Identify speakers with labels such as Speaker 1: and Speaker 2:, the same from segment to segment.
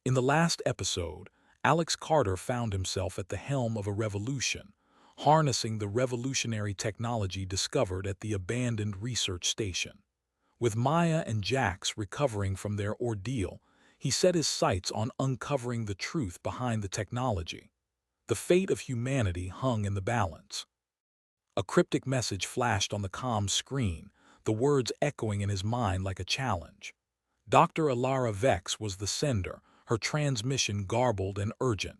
Speaker 1: In the last episode, Alex Carter found himself at the helm of a revolution, harnessing the revolutionary technology discovered at the abandoned research station. With Maya and Jax recovering from their ordeal, he set his sights on uncovering the truth behind the technology. The fate of humanity hung in the balance. A cryptic message flashed on the comm screen, the words echoing in his mind like a challenge. Dr. Elara Vex was the sender, her transmission garbled and urgent.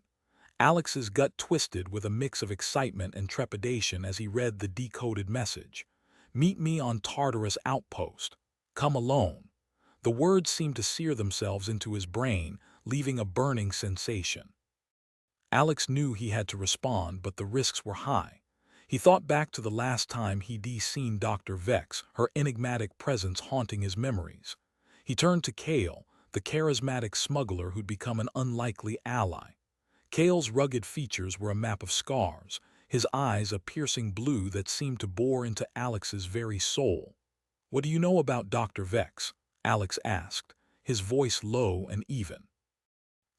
Speaker 1: Alex's gut twisted with a mix of excitement and trepidation as he read the decoded message. "Meet me on Tartarus Outpost. Come alone." The words seemed to sear themselves into his brain, leaving a burning sensation. Alex knew he had to respond, but the risks were high. He thought back to the last time he'd seen Dr. Vex, her enigmatic presence haunting his memories. He turned to Kale, the charismatic smuggler who'd become an unlikely ally. Kale's rugged features were a map of scars, his eyes a piercing blue that seemed to bore into Alex's very soul. "What do you know about Dr. Vex?" Alex asked, his voice low and even.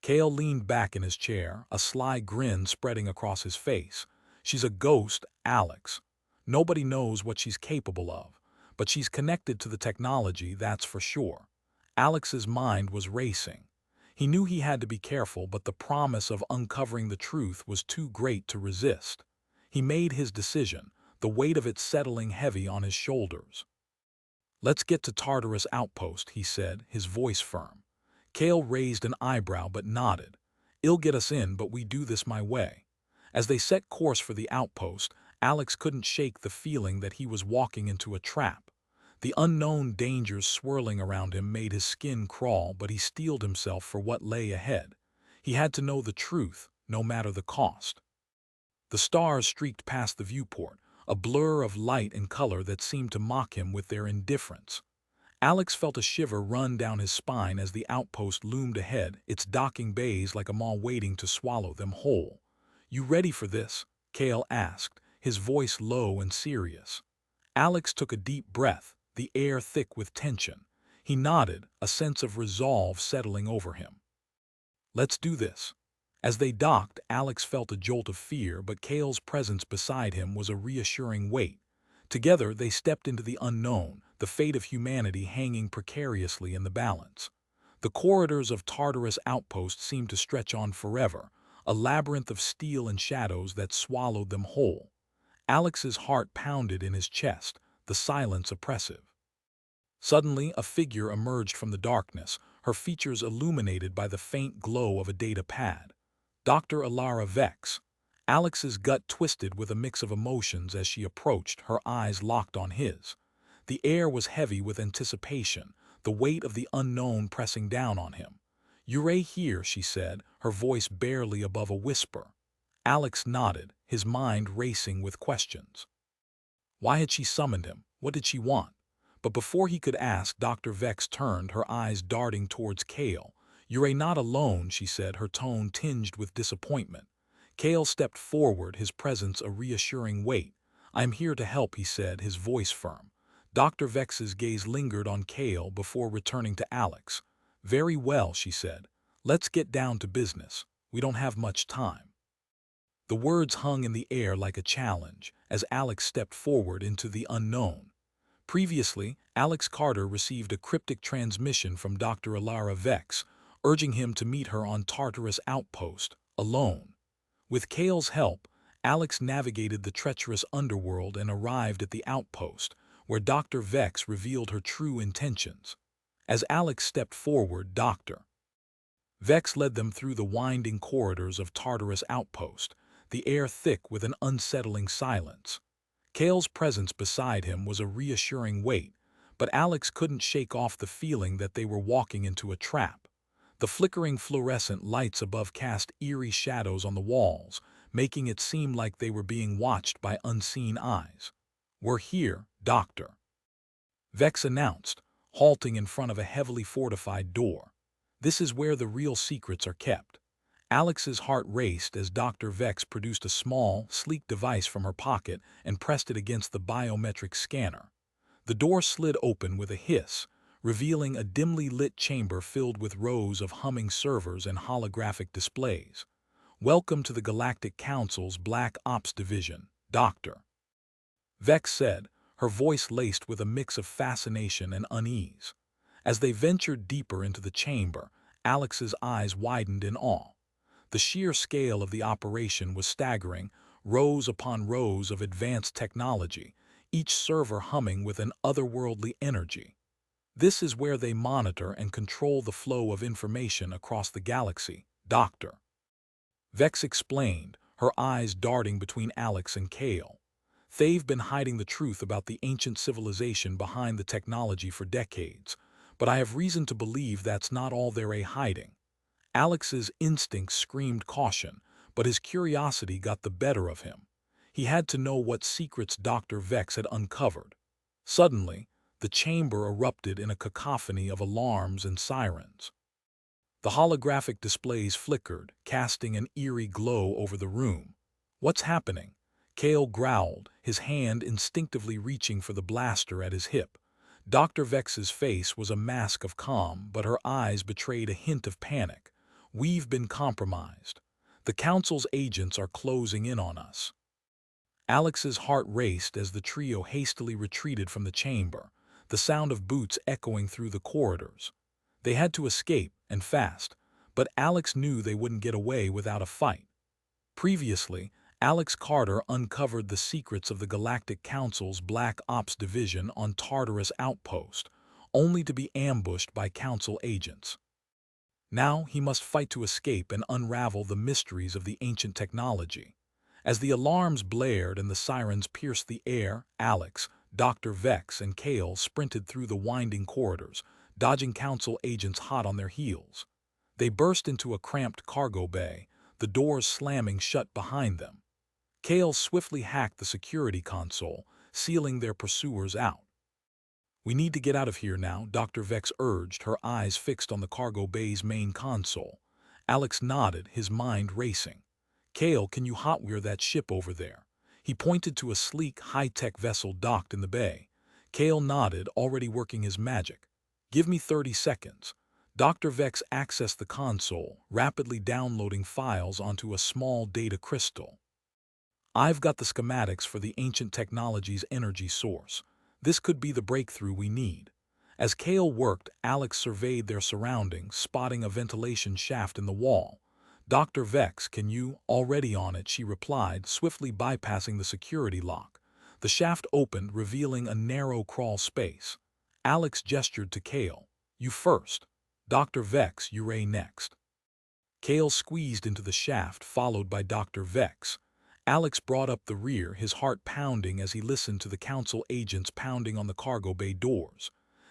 Speaker 1: Kale leaned back in his chair, a sly grin spreading across his face. "She's a ghost, Alex. Nobody knows what she's capable of, but she's connected to the technology, that's for sure." Alex's mind was racing. He knew he had to be careful, but the promise of uncovering the truth was too great to resist. He made his decision, the weight of it settling heavy on his shoulders. "Let's get to Tartarus Outpost," he said, his voice firm. Kale raised an eyebrow but nodded. "It'll get us in, but we do this my way." As they set course for the outpost, Alex couldn't shake the feeling that he was walking into a trap. The unknown dangers swirling around him made his skin crawl, but he steeled himself for what lay ahead. He had to know the truth, no matter the cost. The stars streaked past the viewport, a blur of light and color that seemed to mock him with their indifference. Alex felt a shiver run down his spine as the outpost loomed ahead, its docking bays like a maw waiting to swallow them whole. "You ready for this?" Kale asked, his voice low and serious. Alex took a deep breath, the air thick with tension. He nodded, a sense of resolve settling over him. "Let's do this." As they docked, Alex felt a jolt of fear, but Kale's presence beside him was a reassuring weight. Together they stepped into the unknown, the fate of humanity hanging precariously in the balance. The corridors of Tartarus Outpost seemed to stretch on forever, a labyrinth of steel and shadows that swallowed them whole. Alex's heart pounded in his chest, the silence oppressive. Suddenly, a figure emerged from the darkness, her features illuminated by the faint glow of a data pad. Dr. Elara Vex. Alex's gut twisted with a mix of emotions as she approached, her eyes locked on his. The air was heavy with anticipation, the weight of the unknown pressing down on him. "You're here," she said, her voice barely above a whisper. Alex nodded, his mind racing with questions. Why had she summoned him? What did she want? But before he could ask, Dr. Vex turned, her eyes darting towards Kale. "You're not alone," she said, her tone tinged with disappointment. Kale stepped forward, his presence a reassuring weight. "I'm here to help," he said, his voice firm. Dr. Vex's gaze lingered on Kale before returning to Alex. "Very well," she said. "Let's get down to business. We don't have much time." The words hung in the air like a challenge as Alex stepped forward into the unknown. Previously, Alex Carter received a cryptic transmission from Dr. Elara Vex, urging him to meet her on Tartarus Outpost, alone. With Kale's help, Alex navigated the treacherous underworld and arrived at the outpost, where Dr. Vex revealed her true intentions. As Alex stepped forward, Dr. Vex led them through the winding corridors of Tartarus Outpost, the air thick with an unsettling silence. Kale's presence beside him was a reassuring weight, but Alex couldn't shake off the feeling that they were walking into a trap. The flickering fluorescent lights above cast eerie shadows on the walls, making it seem like they were being watched by unseen eyes. "We're here, Doctor," Vex announced, halting in front of a heavily fortified door. "This is where the real secrets are kept." Alex's heart raced as Dr. Vex produced a small, sleek device from her pocket and pressed it against the biometric scanner. The door slid open with a hiss, revealing a dimly lit chamber filled with rows of humming servers and holographic displays. "Welcome to the Galactic Council's Black Ops Division, Doctor," Vex said, her voice laced with a mix of fascination and unease. As they ventured deeper into the chamber, Alex's eyes widened in awe. The sheer scale of the operation was staggering, rows upon rows of advanced technology, each server humming with an otherworldly energy. "This is where they monitor and control the flow of information across the galaxy, Doctor," Vex explained, her eyes darting between Alex and Kale. "They've been hiding the truth about the ancient civilization behind the technology for decades, but I have reason to believe that's not all they're hiding." Alex's instincts screamed caution, but his curiosity got the better of him. He had to know what secrets Dr. Vex had uncovered. Suddenly, the chamber erupted in a cacophony of alarms and sirens. The holographic displays flickered, casting an eerie glow over the room. "What's happening?" Kale growled, his hand instinctively reaching for the blaster at his hip. Dr. Vex's face was a mask of calm, but her eyes betrayed a hint of panic. "We've been compromised. The Council's agents are closing in on us." Alex's heart raced as the trio hastily retreated from the chamber, the sound of boots echoing through the corridors. They had to escape, and fast, but Alex knew they wouldn't get away without a fight. Previously, Alex Carter uncovered the secrets of the Galactic Council's Black Ops Division on Tartarus Outpost, only to be ambushed by Council agents. Now he must fight to escape and unravel the mysteries of the ancient technology. As the alarms blared and the sirens pierced the air, Alex, Dr. Vex, and Kale sprinted through the winding corridors, dodging Council agents hot on their heels. They burst into a cramped cargo bay, the doors slamming shut behind them. Kale swiftly hacked the security console, sealing their pursuers out. "We need to get out of here now," Dr. Vex urged, her eyes fixed on the cargo bay's main console. Alex nodded, his mind racing. "Kale, can you hotwire that ship over there?" He pointed to a sleek, high-tech vessel docked in the bay. Kale nodded, already working his magic. "Give me 30 seconds. Dr. Vex accessed the console, rapidly downloading files onto a small data crystal. "I've got the schematics for the ancient technology's energy source. This could be the breakthrough we need." As Kale worked, Alex surveyed their surroundings, spotting a ventilation shaft in the wall. "Dr. Vex, can you?" "Already on it," she replied, swiftly bypassing the security lock. The shaft opened, revealing a narrow crawl space. Alex gestured to Kale. "You first. Dr. Vex, you're next." Kale squeezed into the shaft, followed by Dr. Vex. Alex brought up the rear, his heart pounding as he listened to the Council agents pounding on the cargo bay doors.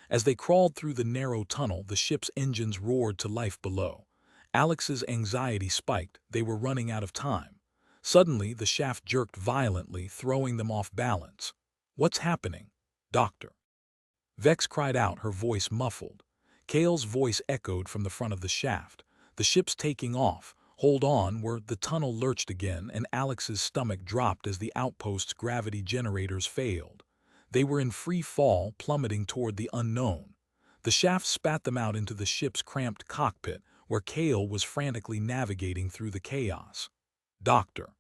Speaker 1: As they crawled through the narrow tunnel, the ship's engines roared to life below. Alex's anxiety spiked. They were running out of time. Suddenly, the shaft jerked violently, throwing them off balance. "What's happening, Doctor?" Vex cried out, her voice muffled. Kale's voice echoed from the front of the shaft. "The ship's taking off. Hold on," where the tunnel lurched again, and Alex's stomach dropped as the outpost's gravity generators failed. They were in free fall, plummeting toward the unknown. The shaft spat them out into the ship's cramped cockpit, where Kale was frantically navigating through the chaos. "Doctor."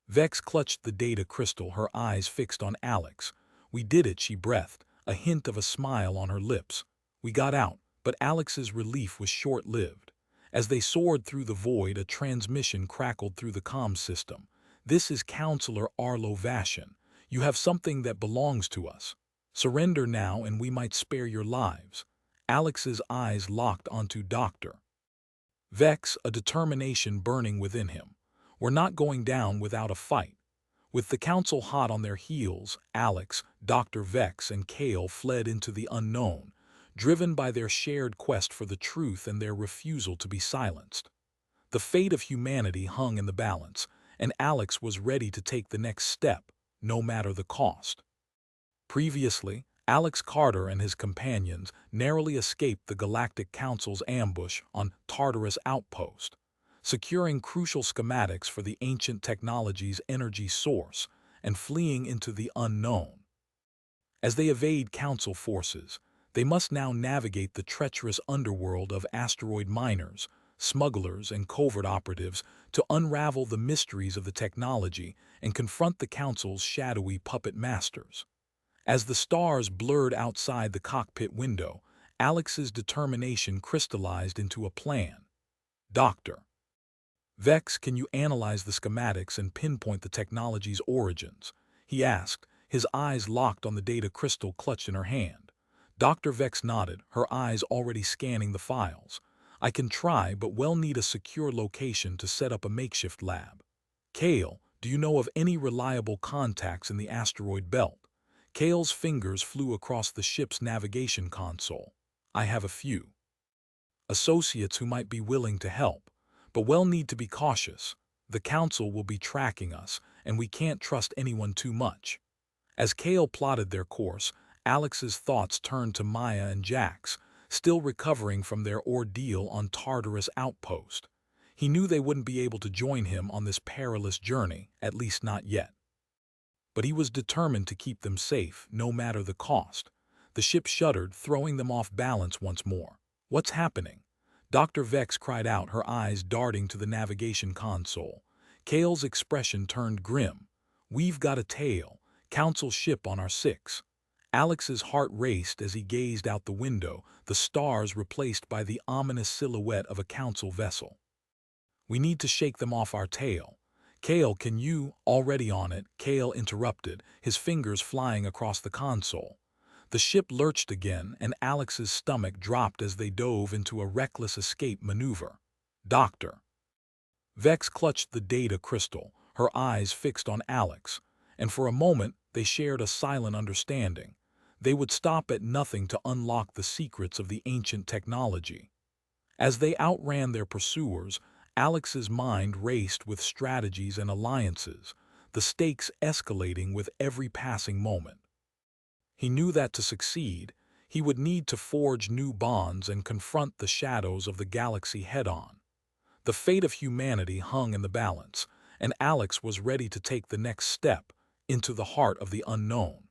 Speaker 1: Vex clutched the data crystal, her eyes fixed on Alex. "We did it," she breathed, a hint of a smile on her lips. "We got out," but Alex's relief was short-lived. As they soared through the void, a transmission crackled through the comm system. "This is Counselor Arlo Vashon. You have something that belongs to us. Surrender now and we might spare your lives." Alex's eyes locked onto Dr. Vex, a determination burning within him. "We're not going down without a fight." With the Council hot on their heels, Alex, Dr. Vex, and Kale fled into the unknown, driven by their shared quest for the truth and their refusal to be silenced. The fate of humanity hung in the balance, and Alex was ready to take the next step, no matter the cost. Previously, Alex Carter and his companions narrowly escaped the Galactic Council's ambush on Tartarus Outpost, securing crucial schematics for the ancient technology's energy source and fleeing into the unknown. As they evade Council forces, They must now navigate the treacherous underworld of asteroid miners, smugglers, and covert operatives to unravel the mysteries of the technology and confront the Council's shadowy puppet masters. As the stars blurred outside the cockpit window, Alex's determination crystallized into a plan. Doctor Vex, can you analyze the schematics and pinpoint the technology's origins? He asked, his eyes locked on the data crystal clutched in her hand. Dr. Vex nodded, her eyes already scanning the files. I can try, but we'll need a secure location to set up a makeshift lab. Kale, do you know of any reliable contacts in the asteroid belt? Kale's fingers flew across the ship's navigation console. I have a few associates who might be willing to help, but we'll need to be cautious. The Council will be tracking us, and we can't trust anyone too much. As Kale plotted their course, Alex's thoughts turned to Maya and Jax, still recovering from their ordeal on Tartarus Outpost. He knew they wouldn't be able to join him on this perilous journey, at least not yet. But he was determined to keep them safe, no matter the cost. The ship shuddered, throwing them off balance once more. What's happening? Dr. Vex cried out, her eyes darting to the navigation console. Kale's expression turned grim. We've got a tail. Council ship on our 6. Alex's heart raced as he gazed out the window, the stars replaced by the ominous silhouette of a Council vessel. We need to shake them off our tail. Kale, can you? Already on it, Kale interrupted, his fingers flying across the console. The ship lurched again, and Alex's stomach dropped as they dove into a reckless escape maneuver. Doctor Vex clutched the data crystal, her eyes fixed on Alex, and for a moment they shared a silent understanding. They would stop at nothing to unlock the secrets of the ancient technology. As they outran their pursuers, Alex's mind raced with strategies and alliances, the stakes escalating with every passing moment. He knew that to succeed, he would need to forge new bonds and confront the shadows of the galaxy head-on. The fate of humanity hung in the balance, and Alex was ready to take the next step into the heart of the unknown.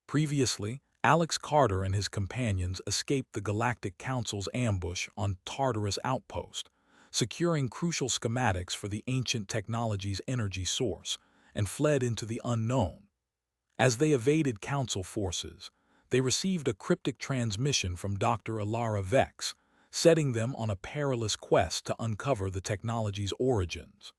Speaker 1: Previously, Alex Carter and his companions escaped the Galactic Council's ambush on Tartarus Outpost, securing crucial schematics for the ancient technology's energy source, and fled into the unknown. As they evaded Council forces, they received a cryptic transmission from Dr. Elara Vex, setting them on a perilous quest to uncover the technology's origins.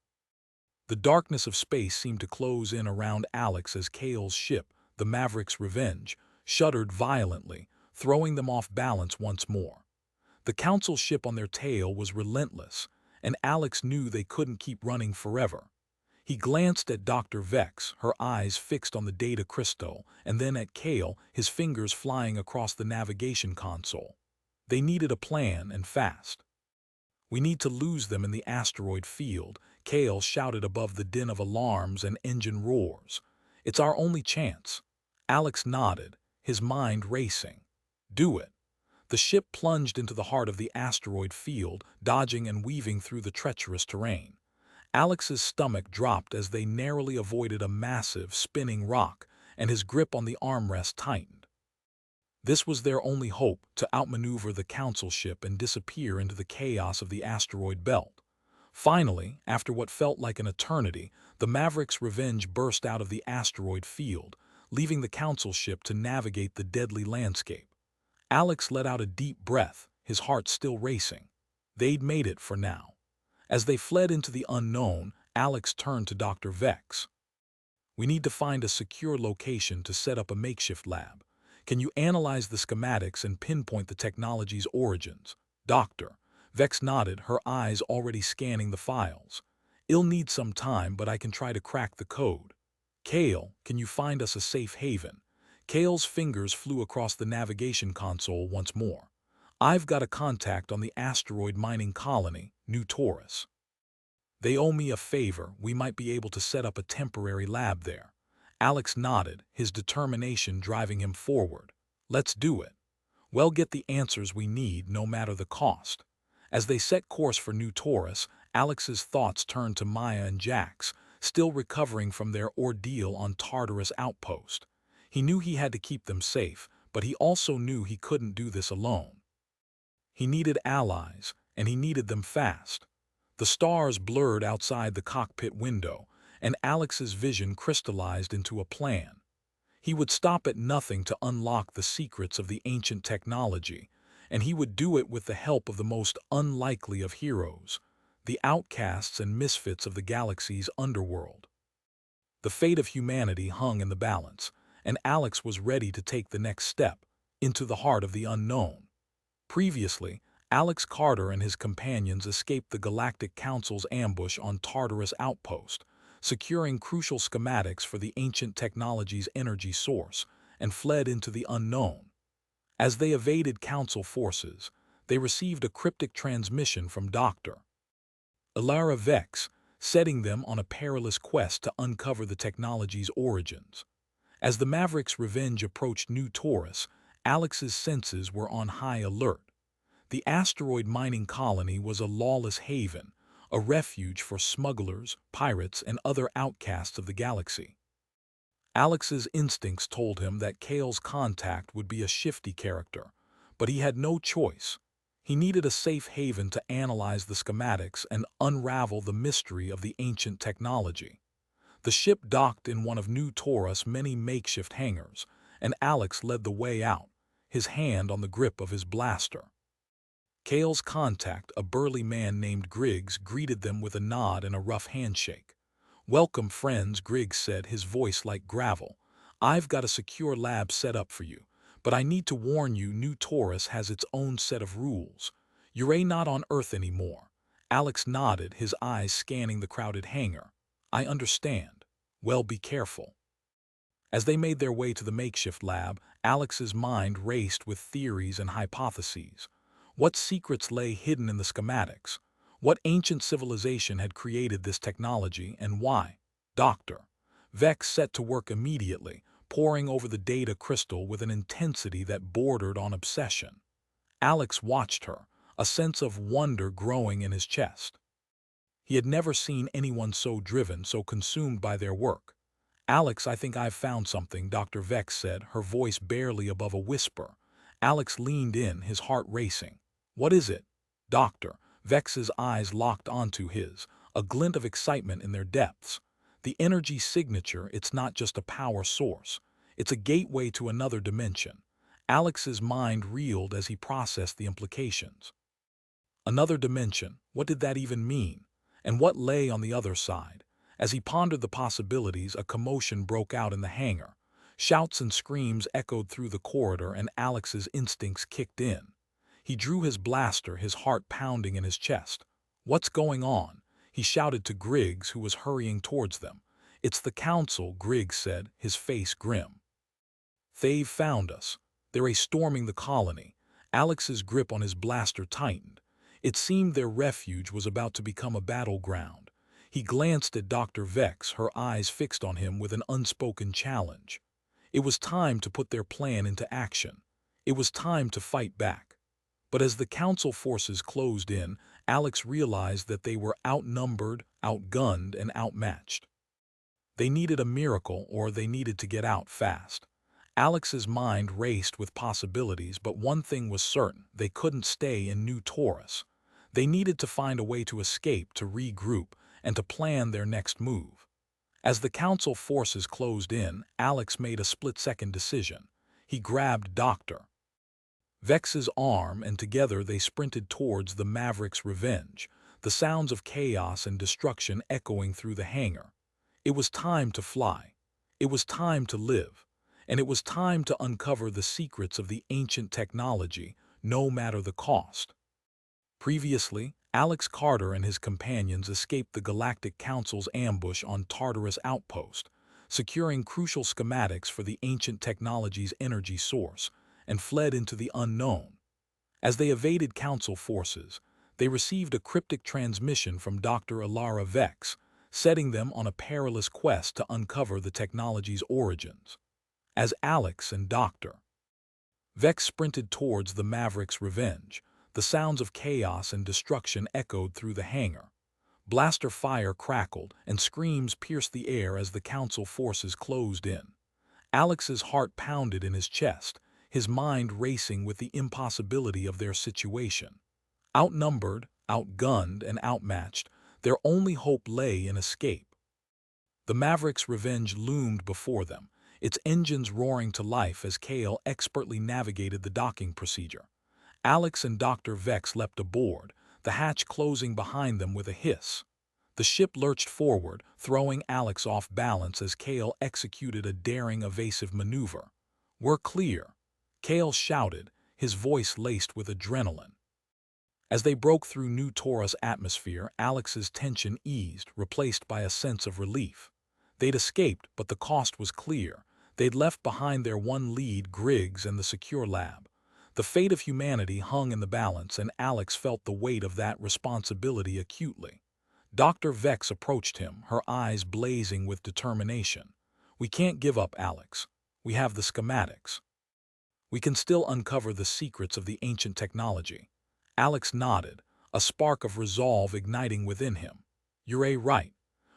Speaker 1: The darkness of space seemed to close in around Alex as Kale's ship, the Maverick's Revenge, shuddered violently, throwing them off balance once more. The Council ship on their tail was relentless, and Alex knew they couldn't keep running forever. He glanced at Dr. Vex, her eyes fixed on the data crystal, and then at Kale, his fingers flying across the navigation console. They needed a plan, and fast. We need to lose them in the asteroid field, Kale shouted above the din of alarms and engine roars. It's our only chance. Alex nodded, his mind racing. Do it. The ship plunged into the heart of the asteroid field, dodging and weaving through the treacherous terrain. Alex's stomach dropped as they narrowly avoided a massive, spinning rock, and his grip on the armrest tightened. This was their only hope, to outmaneuver the Council ship and disappear into the chaos of the asteroid belt. Finally, after what felt like an eternity, the Maverick's Revenge burst out of the asteroid field, leaving the Council ship to navigate the deadly landscape. Alex let out a deep breath, his heart still racing. They'd made it for now. As they fled into the unknown, Alex turned to Dr. Vex. We need to find a secure location to set up a makeshift lab. Can you analyze the schematics and pinpoint the technology's origins? Dr. Vex nodded, her eyes already scanning the files. I'll need some time, but I can try to crack the code. Kale, can you find us a safe haven? Kale's fingers flew across the navigation console once more. I've got a contact on the asteroid mining colony, New Taurus. They owe me a favor. We might be able to set up a temporary lab there. Alex nodded, his determination driving him forward. Let's do it. We'll get the answers we need, no matter the cost. As they set course for New Taurus, Alex's thoughts turned to Maya and Jax, still recovering from their ordeal on Tartarus Outpost. He knew he had to keep them safe, but he also knew he couldn't do this alone. He needed allies, and he needed them fast. The stars blurred outside the cockpit window, and Alex's vision crystallized into a plan. He would stop at nothing to unlock the secrets of the ancient technology, and he would do it with the help of the most unlikely of heroes, the outcasts and misfits of the galaxy's underworld. The fate of humanity hung in the balance, and Alex was ready to take the next step, into the heart of the unknown. Previously, Alex Carter and his companions escaped the Galactic Council's ambush on Tartarus Outpost, securing crucial schematics for the ancient technology's energy source, and fled into the unknown. As they evaded Council forces, they received a cryptic transmission from Dr. Elara Vex, setting them on a perilous quest to uncover the technology's origins. As the Maverick's revenge approached New Taurus, Alex's senses were on high alert. The asteroid mining colony was a lawless haven, a refuge for smugglers, pirates, and other outcasts of the galaxy. Alex's instincts told him that Kale's contact would be a shifty character, but he had no choice. He needed a safe haven to analyze the schematics and unravel the mystery of the ancient technology. The ship docked in one of New Taurus' many makeshift hangars, and Alex led the way out, his hand on the grip of his blaster. Kale's contact, a burly man named Griggs, greeted them with a nod and a rough handshake. "Welcome, friends," Griggs said, his voice like gravel. "I've got a secure lab set up for you, but I need to warn you, New Taurus has its own set of rules. You're not on Earth anymore." Alex nodded, his eyes scanning the crowded hangar. "I understand. Well, be careful." As they made their way to the makeshift lab, Alex's mind raced with theories and hypotheses. What secrets lay hidden in the schematics? What ancient civilization had created this technology, and why? Dr. Vex set to work immediately, poring over the data crystal with an intensity that bordered on obsession. Alex watched her, a sense of wonder growing in his chest. He had never seen anyone so driven, so consumed by their work. "Alex, I think I've found something," Dr. Vex said, her voice barely above a whisper. Alex leaned in, his heart racing. "What is it?" Dr. Vex's eyes locked onto his, a glint of excitement in their depths. "The energy signature, it's not just a power source. It's a gateway to another dimension." Alex's mind reeled as he processed the implications. Another dimension, what did that even mean? And what lay on the other side? As he pondered the possibilities, a commotion broke out in the hangar. Shouts and screams echoed through the corridor, and Alex's instincts kicked in. He drew his blaster, his heart pounding in his chest. "What's going on?" he shouted to Griggs, who was hurrying towards them. "It's the Council," Griggs said, his face grim. "They've found us. They're storming the colony." Alex's grip on his blaster tightened. It seemed their refuge was about to become a battleground. He glanced at Dr. Vex, her eyes fixed on him with an unspoken challenge. It was time to put their plan into action. It was time to fight back. But as the Council forces closed in, Alex realized that they were outnumbered, outgunned, and outmatched. They needed a miracle, or they needed to get out fast. Alex's mind raced with possibilities, but one thing was certain: they couldn't stay in New Taurus. They needed to find a way to escape, to regroup, and to plan their next move. As the Council forces closed in, Alex made a split-second decision. He grabbed Dr. Vex's arm, and together they sprinted towards the Maverick's revenge, the sounds of chaos and destruction echoing through the hangar. It was time to fly. It was time to live. And it was time to uncover the secrets of the ancient technology, no matter the cost. Previously, Alex Carter and his companions escaped the Galactic Council's ambush on Tartarus Outpost, securing crucial schematics for the ancient technology's energy source, and fled into the unknown. As they evaded Council forces, they received a cryptic transmission from Dr. Elara Vex, setting them on a perilous quest to uncover the technology's origins. As Alex and Dr. Vex sprinted towards the Maverick's revenge, the sounds of chaos and destruction echoed through the hangar. Blaster fire crackled, and screams pierced the air as the Council forces closed in. Alex's heart pounded in his chest, his mind racing with the impossibility of their situation. Outnumbered, outgunned, and outmatched, their only hope lay in escape. The Maverick's revenge loomed before them, its engines roaring to life as Kale expertly navigated the docking procedure. Alex and Dr. Vex leapt aboard, the hatch closing behind them with a hiss. The ship lurched forward, throwing Alex off balance as Kale executed a daring evasive maneuver. "We're clear," Kale shouted, his voice laced with adrenaline. As they broke through New Taurus atmosphere, Alex's tension eased, replaced by a sense of relief. They'd escaped, but the cost was clear. They'd left behind their one lead, Griggs, and the secure lab. The fate of humanity hung in the balance, and Alex felt the weight of that responsibility acutely. Dr. Vex approached him, her eyes blazing with determination. "We can't give up, Alex. We have the schematics. We can still uncover the secrets of the ancient technology." Alex nodded, a spark of resolve igniting within him. "You're right.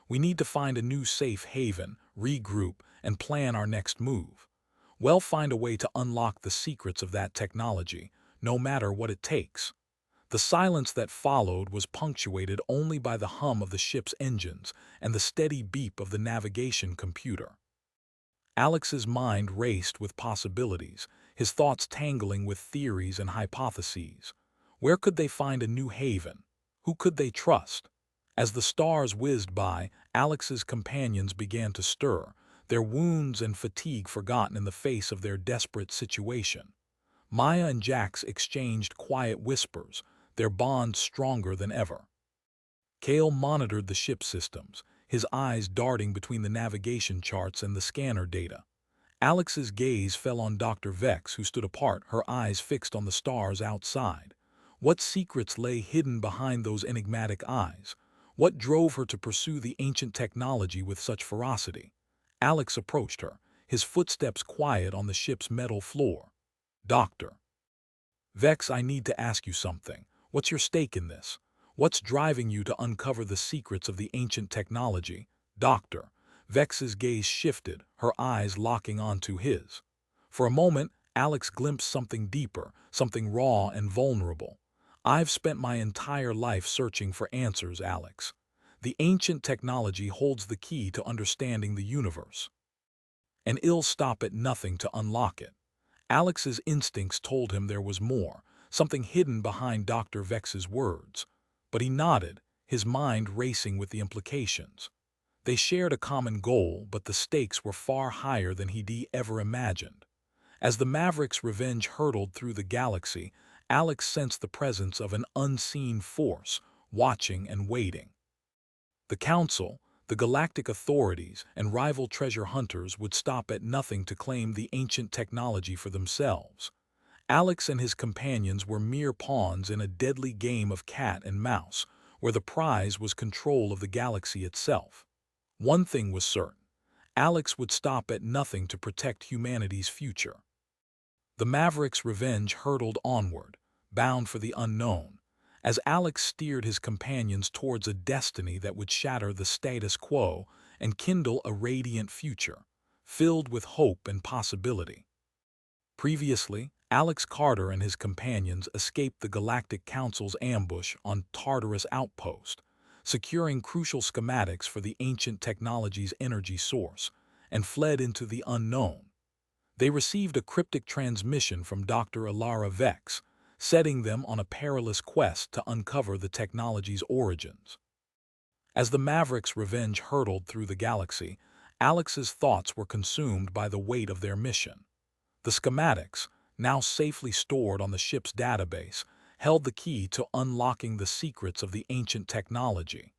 Speaker 1: We need to find a new safe haven, regroup, and plan our next move. We'll find a way to unlock the secrets of that technology, no matter what it takes." The silence that followed was punctuated only by the hum of the ship's engines and the steady beep of the navigation computer. Alex's mind raced with possibilities, his thoughts tangling with theories and hypotheses. Where could they find a new haven? Who could they trust? As the stars whizzed by, Alex's companions began to stir, their wounds and fatigue forgotten in the face of their desperate situation. Maya and Jax exchanged quiet whispers, their bond stronger than ever. Kale monitored the ship systems, his eyes darting between the navigation charts and the scanner data. Alex's gaze fell on Dr. Vex, who stood apart, her eyes fixed on the stars outside. What secrets lay hidden behind those enigmatic eyes? What drove her to pursue the ancient technology with such ferocity? Alex approached her, his footsteps quiet on the ship's metal floor. "Doctor Vex, I need to ask you something. What's your stake in this? What's driving you to uncover the secrets of the ancient technology?" Dr. Vex's gaze shifted, her eyes locking onto his. For a moment, Alex glimpsed something deeper, something raw and vulnerable. "I've spent my entire life searching for answers, Alex. The ancient technology holds the key to understanding the universe, and it'll stop at nothing to unlock it." Alex's instincts told him there was more, something hidden behind Dr. Vex's words. But he nodded, his mind racing with the implications. They shared a common goal, but the stakes were far higher than he'd ever imagined. As the Maverick's revenge hurtled through the galaxy, Alex sensed the presence of an unseen force, watching and waiting. The Council, the galactic authorities, and rival treasure hunters would stop at nothing to claim the ancient technology for themselves. Alex and his companions were mere pawns in a deadly game of cat and mouse, where the prize was control of the galaxy itself. One thing was certain: Alex would stop at nothing to protect humanity's future. The Maverick's revenge hurtled onward, bound for the unknown, as Alex steered his companions towards a destiny that would shatter the status quo and kindle a radiant future, filled with hope and possibility. Previously, Alex Carter and his companions escaped the Galactic Council's ambush on Tartarus Outpost, securing crucial schematics for the ancient technology's energy source, and fled into the unknown. They received a cryptic transmission from Dr. Elara Vex, setting them on a perilous quest to uncover the technology's origins. As the Maverick's revenge hurtled through the galaxy, Alex's thoughts were consumed by the weight of their mission. The schematics, now safely stored on the ship's database, held the key to unlocking the secrets of the ancient technology.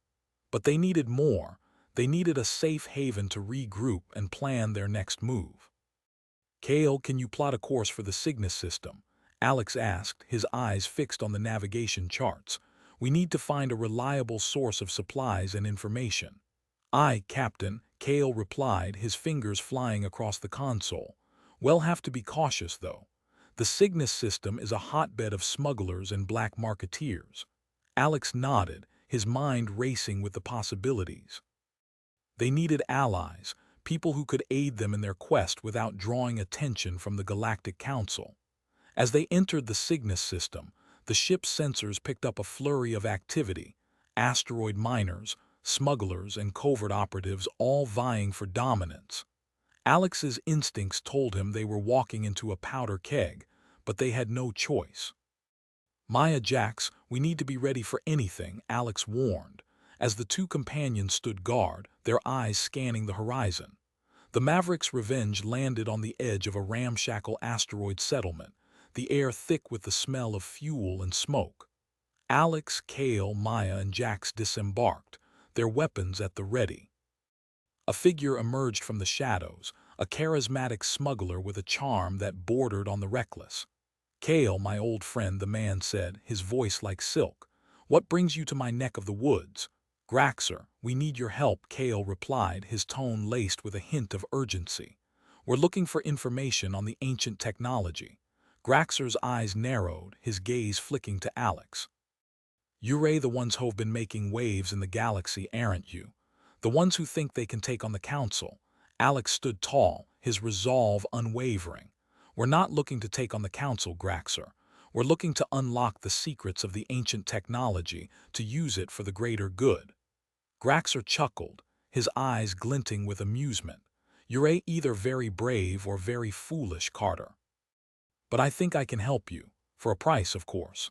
Speaker 1: But they needed more. They needed a safe haven to regroup and plan their next move. "Kale, can you plot a course for the Cygnus system?" Alex asked, his eyes fixed on the navigation charts. "We need to find a reliable source of supplies and information." "Aye, Captain," Kale replied, his fingers flying across the console. "We'll have to be cautious, though. The Cygnus system is a hotbed of smugglers and black marketeers." Alex nodded, his mind racing with the possibilities. They needed allies, people who could aid them in their quest without drawing attention from the Galactic Council. As they entered the Cygnus system, the ship's sensors picked up a flurry of activity: asteroid miners, smugglers, and covert operatives all vying for dominance. Alex's instincts told him they were walking into a powder keg, but they had no choice. "Maya, Jax, we need to be ready for anything," Alex warned, as the two companions stood guard, their eyes scanning the horizon. The Maverick's Revenge landed on the edge of a ramshackle asteroid settlement, the air thick with the smell of fuel and smoke. Alex, Kale, Maya, and Jax disembarked, their weapons at the ready. A figure emerged from the shadows, a charismatic smuggler with a charm that bordered on the reckless. "Kale, my old friend," the man said, his voice like silk. "What brings you to my neck of the woods?" "Graxer, we need your help," Kale replied, his tone laced with a hint of urgency. "We're looking for information on the ancient technology." Graxer's eyes narrowed, his gaze flicking to Alex. "You're the ones who've been making waves in the galaxy, aren't you? The ones who think they can take on the Council." Alex stood tall, his resolve unwavering. "We're not looking to take on the Council, Graxer. We're looking to unlock the secrets of the ancient technology, to use it for the greater good." Graxer chuckled, his eyes glinting with amusement. "You're either very brave or very foolish, Carter. But I think I can help you. For a price, of course."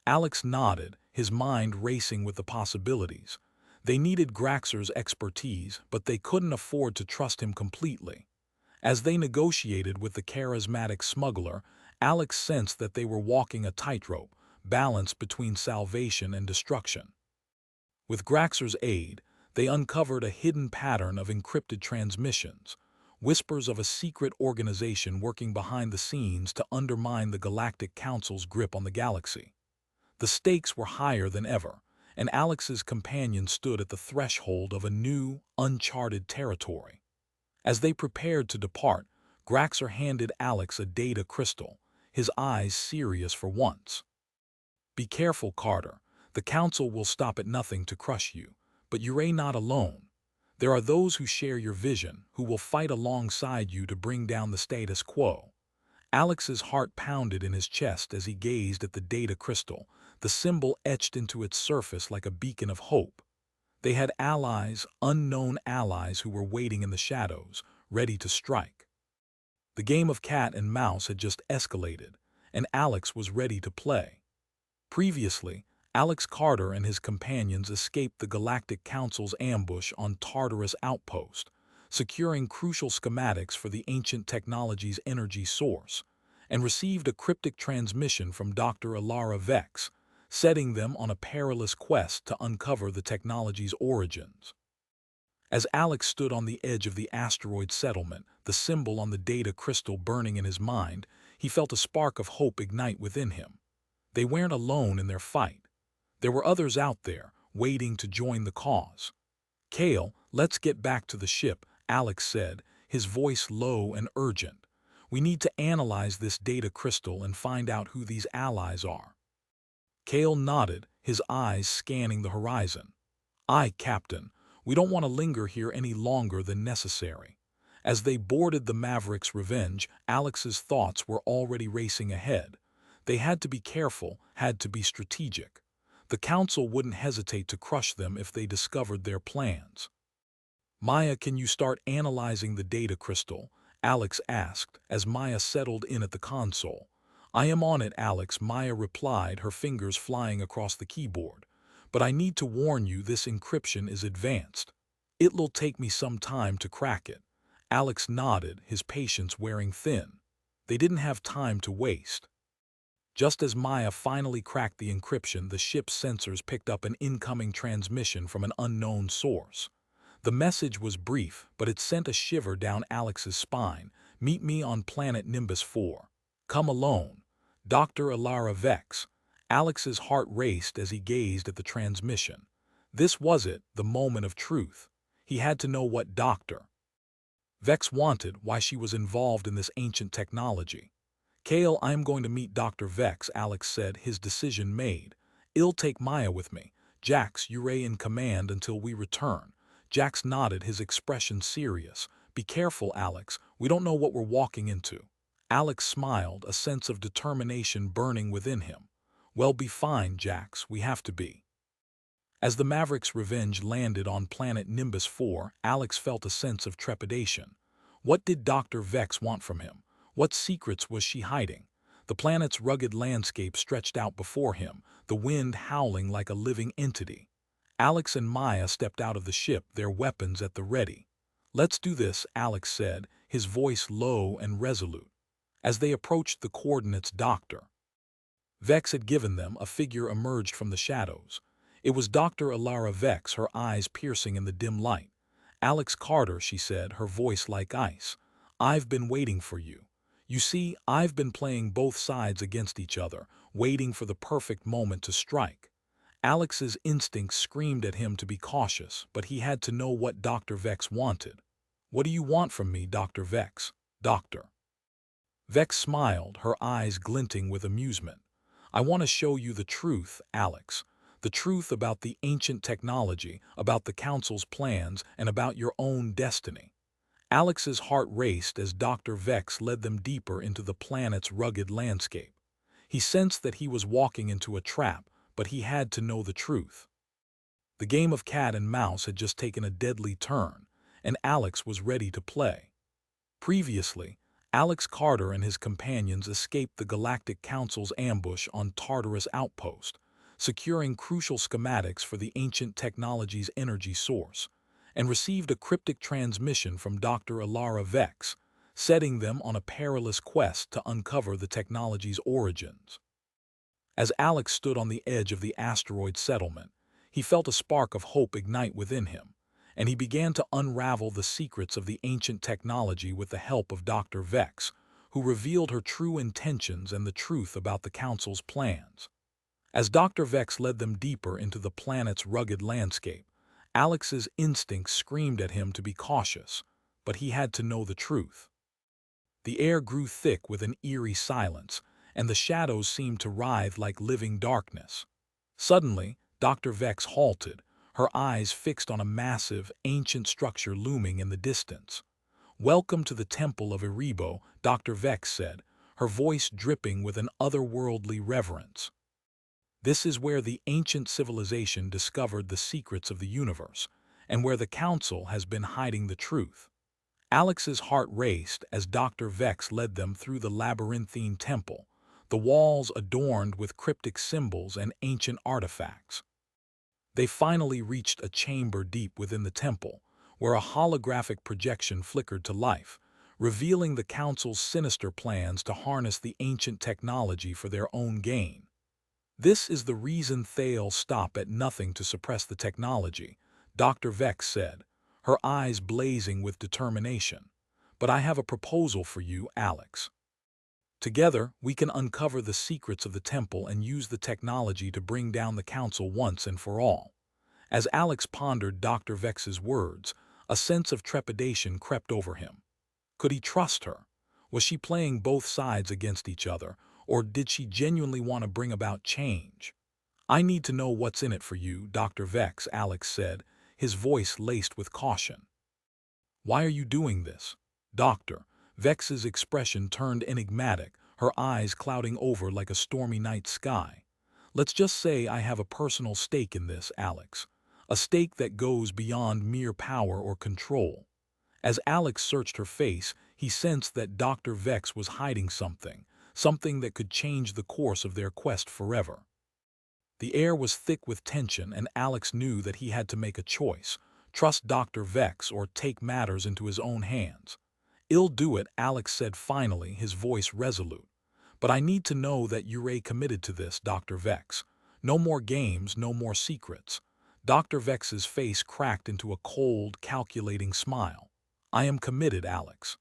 Speaker 1: Alex nodded, his mind racing with the possibilities. They needed Graxer's expertise, but they couldn't afford to trust him completely. As they negotiated with the charismatic smuggler, Alex sensed that they were walking a tightrope, balanced between salvation and destruction. With Graxer's aid, they uncovered a hidden pattern of encrypted transmissions, whispers of a secret organization working behind the scenes to undermine the Galactic Council's grip on the galaxy. The stakes were higher than ever, and Alex's companion stood at the threshold of a new, uncharted territory. As they prepared to depart, Graxer handed Alex a data crystal, his eyes serious for once. "Be careful, Carter. The Council will stop at nothing to crush you, but you're not alone. There are those who share your vision, who will fight alongside you to bring down the status quo." Alex's heart pounded in his chest as he gazed at the data crystal, the symbol etched into its surface like a beacon of hope. They had allies, unknown allies who were waiting in the shadows, ready to strike. The game of cat and mouse had just escalated, and Alex was ready to play. Previously, Alex Carter and his companions escaped the Galactic Council's ambush on Tartarus Outpost, securing crucial schematics for the ancient technology's energy source, and received a cryptic transmission from Dr. Elara Vex, setting them on a perilous quest to uncover the technology's origins. As Alex stood on the edge of the asteroid settlement, the symbol on the data crystal burning in his mind, he felt a spark of hope ignite within him. They weren't alone in their fight. There were others out there, waiting to join the cause. "Kale, let's get back to the ship," Alex said, his voice low and urgent. "We need to analyze this data crystal and find out who these allies are." Kale nodded, his eyes scanning the horizon. "Aye, Captain. We don't want to linger here any longer than necessary." As they boarded the Maverick's Revenge, Alex's thoughts were already racing ahead. They had to be careful, had to be strategic. The Council wouldn't hesitate to crush them if they discovered their plans. "Maya, can you start analyzing the data crystal?" Alex asked, as Maya settled in at the console. "I am on it, Alex," Maya replied, her fingers flying across the keyboard. "But I need to warn you, this encryption is advanced. It'll take me some time to crack it." Alex nodded, his patience wearing thin. They didn't have time to waste. Just as Maya finally cracked the encryption, the ship's sensors picked up an incoming transmission from an unknown source. The message was brief, but it sent a shiver down Alex's spine. "Meet me on planet Nimbus 4. Come alone. Dr. Elara Vex." Alex's heart raced as he gazed at the transmission. This was it, the moment of truth. He had to know what Dr. Vex wanted, why she was involved in this ancient technology. "Kale, I'm going to meet Dr. Vex," Alex said, his decision made. "I'll take Maya with me. Jax, you're in command until we return." Jax nodded, his expression serious. "Be careful, Alex. We don't know what we're walking into." Alex smiled, a sense of determination burning within him. "Well, be fine, Jax. We have to be." As the Maverick's revenge landed on planet Nimbus 4, Alex felt a sense of trepidation. What did Dr. Vex want from him? What secrets was she hiding? The planet's rugged landscape stretched out before him, the wind howling like a living entity. Alex and Maya stepped out of the ship, their weapons at the ready. "Let's do this," Alex said, his voice low and resolute. As they approached the coordinates Dr. Vex had given them, a figure emerged from the shadows. It was Dr. Elara Vex, her eyes piercing in the dim light. "Alex Carter," she said, her voice like ice. "I've been waiting for you. You see, I've been playing both sides against each other, waiting for the perfect moment to strike." Alex's instincts screamed at him to be cautious, but he had to know what Dr. Vex wanted. "What do you want from me, Dr. Vex?" Dr. Vex smiled, her eyes glinting with amusement. "I want to show you the truth, Alex. The truth about the ancient technology, about the Council's plans, and about your own destiny." Alex's heart raced as Dr. Vex led them deeper into the planet's rugged landscape. He sensed that he was walking into a trap, but he had to know the truth. The game of cat and mouse had just taken a deadly turn, and Alex was ready to play. Previously, Alex Carter and his companions escaped the Galactic Council's ambush on Tartarus Outpost, securing crucial schematics for the ancient technology's energy source, and received a cryptic transmission from Dr. Elara Vex, setting them on a perilous quest to uncover the technology's origins. As Alex stood on the edge of the asteroid settlement, he felt a spark of hope ignite within him, and he began to unravel the secrets of the ancient technology with the help of Dr. Vex, who revealed her true intentions and the truth about the Council's plans. As Dr. Vex led them deeper into the planet's rugged landscape, Alex's instincts screamed at him to be cautious, but he had to know the truth. The air grew thick with an eerie silence, and the shadows seemed to writhe like living darkness. Suddenly, Dr. Vex halted, her eyes fixed on a massive, ancient structure looming in the distance. "Welcome to the Temple of Erebo," Dr. Vex said, her voice dripping with an otherworldly reverence. "This is where the ancient civilization discovered the secrets of the universe, and where the Council has been hiding the truth." Alex's heart raced as Dr. Vex led them through the labyrinthine temple, the walls adorned with cryptic symbols and ancient artifacts. They finally reached a chamber deep within the temple, where a holographic projection flickered to life, revealing the Council's sinister plans to harness the ancient technology for their own gain. "This is the reason they'll stop at nothing to suppress the technology," Dr. Vex said, her eyes blazing with determination. "But I have a proposal for you, Alex. Together, we can uncover the secrets of the temple and use the technology to bring down the Council once and for all." As Alex pondered Dr. Vex's words, a sense of trepidation crept over him. Could he trust her? Was she playing both sides against each other, or did she genuinely want to bring about change? "I need to know what's in it for you, Dr. Vex," Alex said, his voice laced with caution. "Why are you doing this?" Dr. Vex's expression turned enigmatic, her eyes clouding over like a stormy night sky. "Let's just say I have a personal stake in this, Alex. A stake that goes beyond mere power or control." As Alex searched her face, he sensed that Dr. Vex was hiding something that could change the course of their quest forever. The air was thick with tension, and Alex knew that he had to make a choice: trust Dr. Vex or take matters into his own hands. "I'll do it," Alex said finally, his voice resolute. "But I need to know that you're committed to this, Dr. Vex. No more games, no more secrets." Dr. Vex's face cracked into a cold, calculating smile. "I am committed, Alex.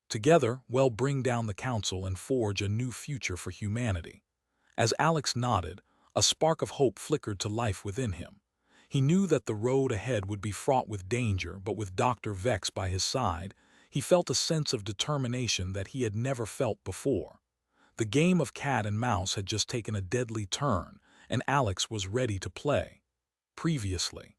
Speaker 1: Together, we'll bring down the Council and forge a new future for humanity." As Alex nodded, a spark of hope flickered to life within him. He knew that the road ahead would be fraught with danger, but with Dr. Vex by his side, he felt a sense of determination that he had never felt before. The game of cat and mouse had just taken a deadly turn, and Alex was ready to play. Previously,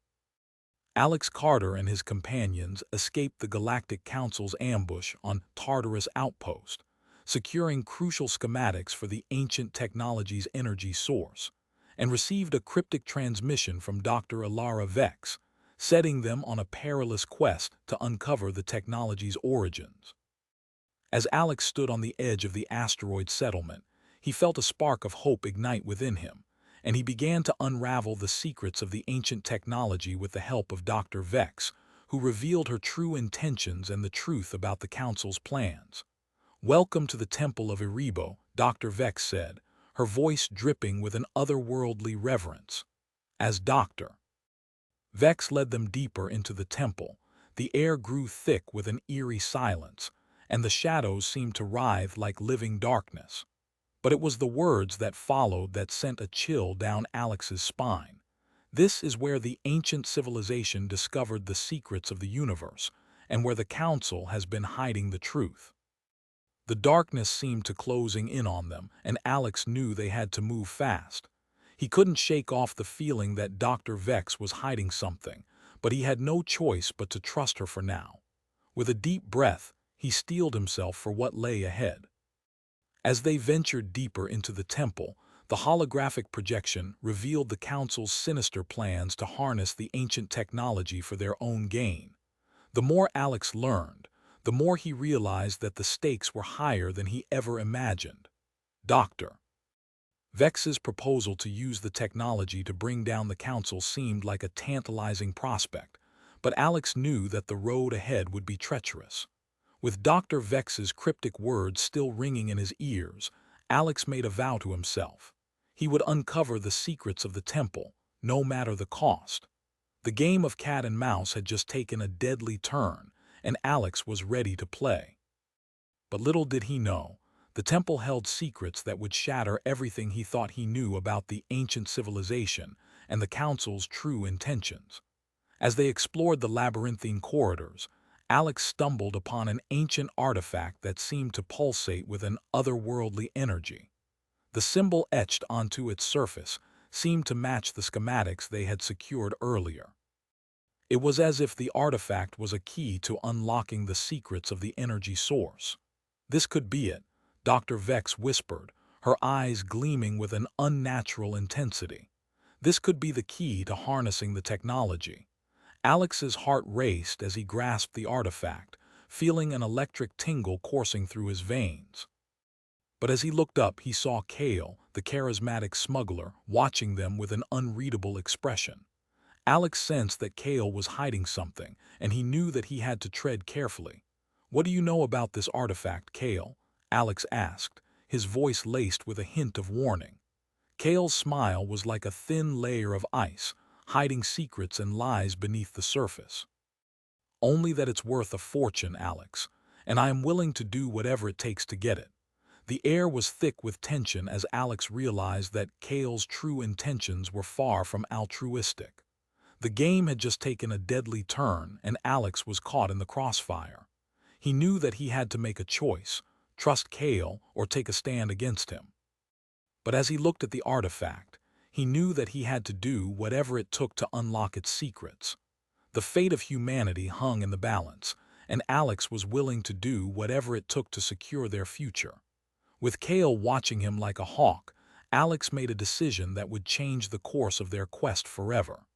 Speaker 1: Alex Carter and his companions escaped the Galactic Council's ambush on Tartarus Outpost, securing crucial schematics for the ancient technology's energy source, and received a cryptic transmission from Dr. Elara Vex, setting them on a perilous quest to uncover the technology's origins. As Alex stood on the edge of the asteroid settlement, he felt a spark of hope ignite within him, and he began to unravel the secrets of the ancient technology with the help of Dr. Vex, who revealed her true intentions and the truth about the Council's plans. "Welcome to the Temple of Erebo," Dr. Vex said, her voice dripping with an otherworldly reverence. As Dr. Vex led them deeper into the temple, the air grew thick with an eerie silence, and the shadows seemed to writhe like living darkness. But it was the words that followed that sent a chill down Alex's spine. "This is where the ancient civilization discovered the secrets of the universe, and where the Council has been hiding the truth." The darkness seemed to closing in on them, and Alex knew they had to move fast. He couldn't shake off the feeling that Dr. Vex was hiding something, but he had no choice but to trust her for now. With a deep breath, he steeled himself for what lay ahead. As they ventured deeper into the temple, the holographic projection revealed the Council's sinister plans to harness the ancient technology for their own gain. The more Alex learned, the more he realized that the stakes were higher than he ever imagined. Dr. Vex's proposal to use the technology to bring down the Council seemed like a tantalizing prospect, but Alex knew that the road ahead would be treacherous. With Dr. Vex's cryptic words still ringing in his ears, Alex made a vow to himself. He would uncover the secrets of the temple, no matter the cost. The game of cat and mouse had just taken a deadly turn, and Alex was ready to play. But little did he know, the temple held secrets that would shatter everything he thought he knew about the ancient civilization and the Council's true intentions. As they explored the labyrinthine corridors, Alex stumbled upon an ancient artifact that seemed to pulsate with an otherworldly energy. The symbol etched onto its surface seemed to match the schematics they had secured earlier. It was as if the artifact was a key to unlocking the secrets of the energy source. "This could be it," Dr. Vex whispered, her eyes gleaming with an unnatural intensity. "This could be the key to harnessing the technology." Alex's heart raced as he grasped the artifact, feeling an electric tingle coursing through his veins. But as he looked up, he saw Kale, the charismatic smuggler, watching them with an unreadable expression. Alex sensed that Kale was hiding something, and he knew that he had to tread carefully. "What do you know about this artifact, Kale?" Alex asked, his voice laced with a hint of warning. Kale's smile was like a thin layer of ice, hiding secrets and lies beneath the surface. "Only that it's worth a fortune, Alex, and I am willing to do whatever it takes to get it." The air was thick with tension as Alex realized that Kale's true intentions were far from altruistic. The game had just taken a deadly turn, and Alex was caught in the crossfire. He knew that he had to make a choice, trust Kale or take a stand against him. But as he looked at the artifact, he knew that he had to do whatever it took to unlock its secrets. The fate of humanity hung in the balance, and Alex was willing to do whatever it took to secure their future. With Kale watching him like a hawk, Alex made a decision that would change the course of their quest forever.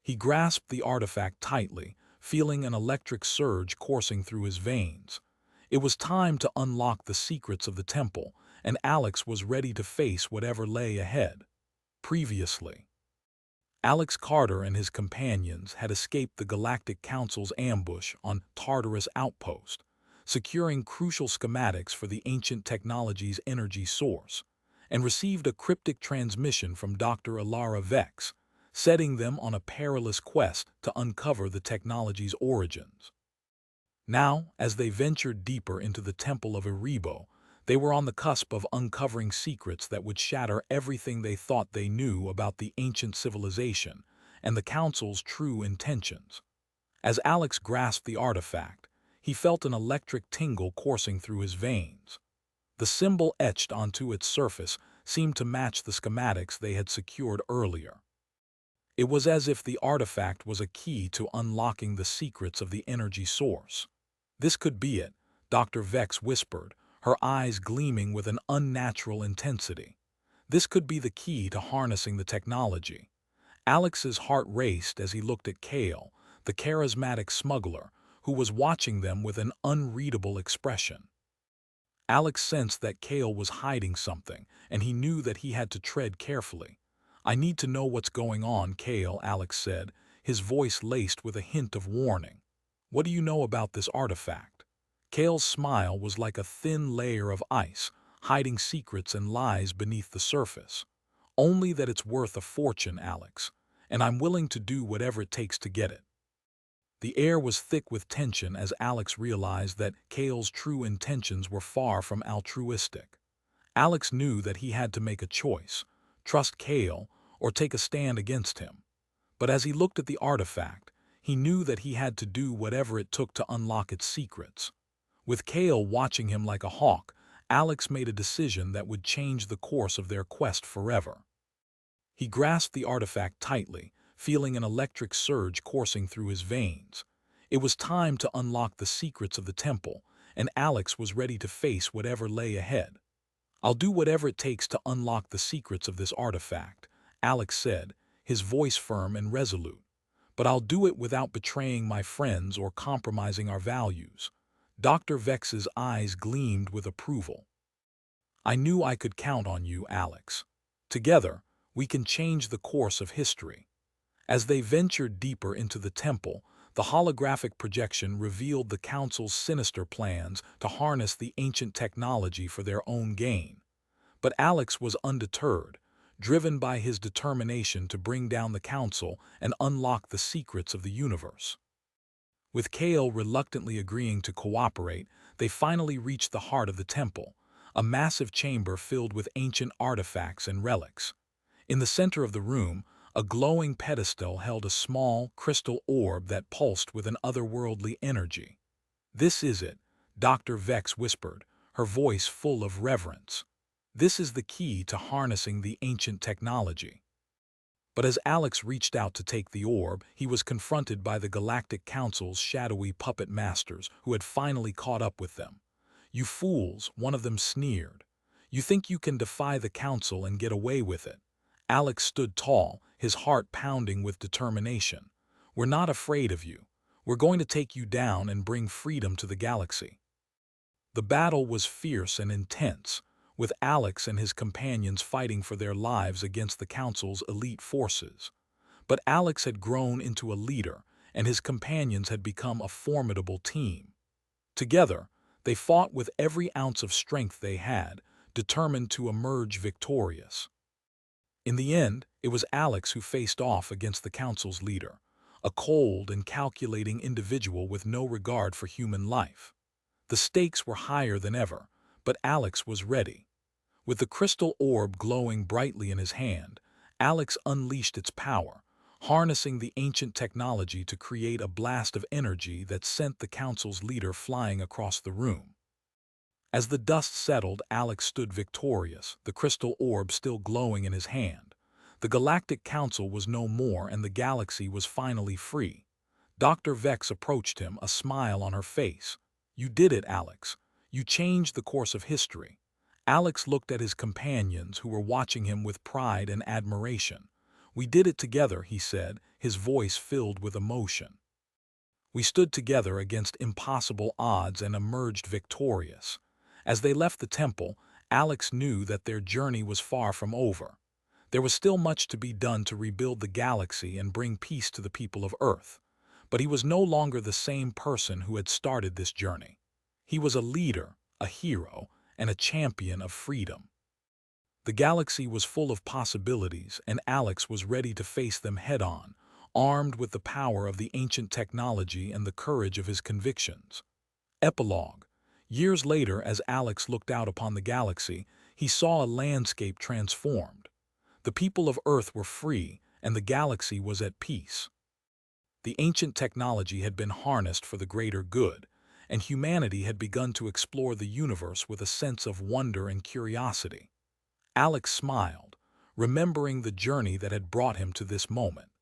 Speaker 1: He grasped the artifact tightly, feeling an electric surge coursing through his veins. It was time to unlock the secrets of the temple, and Alex was ready to face whatever lay ahead. Previously, Alex Carter and his companions had escaped the Galactic Council's ambush on Tartarus Outpost, securing crucial schematics for the ancient technology's energy source, and received a cryptic transmission from Dr. Elara Vex, setting them on a perilous quest to uncover the technology's origins. Now, as they ventured deeper into the Temple of Erebo, they were on the cusp of uncovering secrets that would shatter everything they thought they knew about the ancient civilization and the Council's true intentions. As Alex grasped the artifact, he felt an electric tingle coursing through his veins. The symbol etched onto its surface seemed to match the schematics they had secured earlier. It was as if the artifact was a key to unlocking the secrets of the energy source. "This could be it," Dr. Vex whispered, her eyes gleaming with an unnatural intensity. "This could be the key to harnessing the technology." Alex's heart raced as he looked at Kale, the charismatic smuggler, who was watching them with an unreadable expression. Alex sensed that Kale was hiding something, and he knew that he had to tread carefully. "I need to know what's going on, Kale," Alex said, his voice laced with a hint of warning. "What do you know about this artifact?" Kale's smile was like a thin layer of ice, hiding secrets and lies beneath the surface. "Only that it's worth a fortune, Alex, and I'm willing to do whatever it takes to get it." The air was thick with tension as Alex realized that Kale's true intentions were far from altruistic. Alex knew that he had to make a choice: trust Kale or take a stand against him. But as he looked at the artifact, he knew that he had to do whatever it took to unlock its secrets. With Kale watching him like a hawk, Alex made a decision that would change the course of their quest forever. He grasped the artifact tightly, feeling an electric surge coursing through his veins. It was time to unlock the secrets of the temple, and Alex was ready to face whatever lay ahead. "I'll do whatever it takes to unlock the secrets of this artifact," Alex said, his voice firm and resolute. "But I'll do it without betraying my friends or compromising our values." Dr. Vex's eyes gleamed with approval. "I knew I could count on you, Alex. Together, we can change the course of history." As they ventured deeper into the temple, the holographic projection revealed the Council's sinister plans to harness the ancient technology for their own gain. But Alex was undeterred, driven by his determination to bring down the Council and unlock the secrets of the universe. With Kale reluctantly agreeing to cooperate, they finally reached the heart of the temple, a massive chamber filled with ancient artifacts and relics. In the center of the room, a glowing pedestal held a small, crystal orb that pulsed with an otherworldly energy. "This is it," Dr. Vex whispered, her voice full of reverence. "This is the key to harnessing the ancient technology." But as Alex reached out to take the orb, he was confronted by the Galactic Council's shadowy puppet masters, who had finally caught up with them. "You fools," one of them sneered. "You think you can defy the Council and get away with it?" Alex stood tall, his heart pounding with determination. "We're not afraid of you. We're going to take you down and bring freedom to the galaxy." The battle was fierce and intense, with Alex and his companions fighting for their lives against the Council's elite forces. But Alex had grown into a leader, and his companions had become a formidable team. Together, they fought with every ounce of strength they had, determined to emerge victorious. In the end, it was Alex who faced off against the Council's leader, a cold and calculating individual with no regard for human life. The stakes were higher than ever, but Alex was ready. With the crystal orb glowing brightly in his hand, Alex unleashed its power, harnessing the ancient technology to create a blast of energy that sent the Council's leader flying across the room. As the dust settled, Alex stood victorious, the crystal orb still glowing in his hand. The Galactic Council was no more, and the galaxy was finally free. Dr. Vex approached him, a smile on her face. "You did it, Alex. You changed the course of history." Alex looked at his companions, who were watching him with pride and admiration. "We did it together," he said, his voice filled with emotion. "We stood together against impossible odds and emerged victorious." As they left the temple, Alex knew that their journey was far from over. There was still much to be done to rebuild the galaxy and bring peace to the people of Earth. But he was no longer the same person who had started this journey. He was a leader, a hero, and a champion of freedom. The galaxy was full of possibilities, and Alex was ready to face them head-on, armed with the power of the ancient technology and the courage of his convictions. Epilogue. Years later, as Alex looked out upon the galaxy, he saw a landscape transformed. The people of Earth were free, and the galaxy was at peace. The ancient technology had been harnessed for the greater good, and humanity had begun to explore the universe with a sense of wonder and curiosity. Alex smiled, remembering the journey that had brought him to this moment.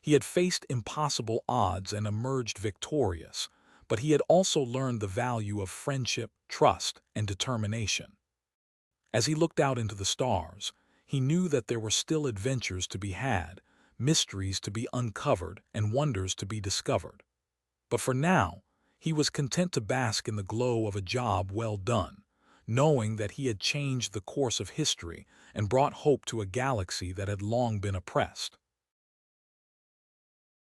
Speaker 1: He had faced impossible odds and emerged victorious, but he had also learned the value of friendship, trust, and determination. As he looked out into the stars, he knew that there were still adventures to be had, mysteries to be uncovered, and wonders to be discovered. But for now, he was content to bask in the glow of a job well done, knowing that he had changed the course of history and brought hope to a galaxy that had long been oppressed.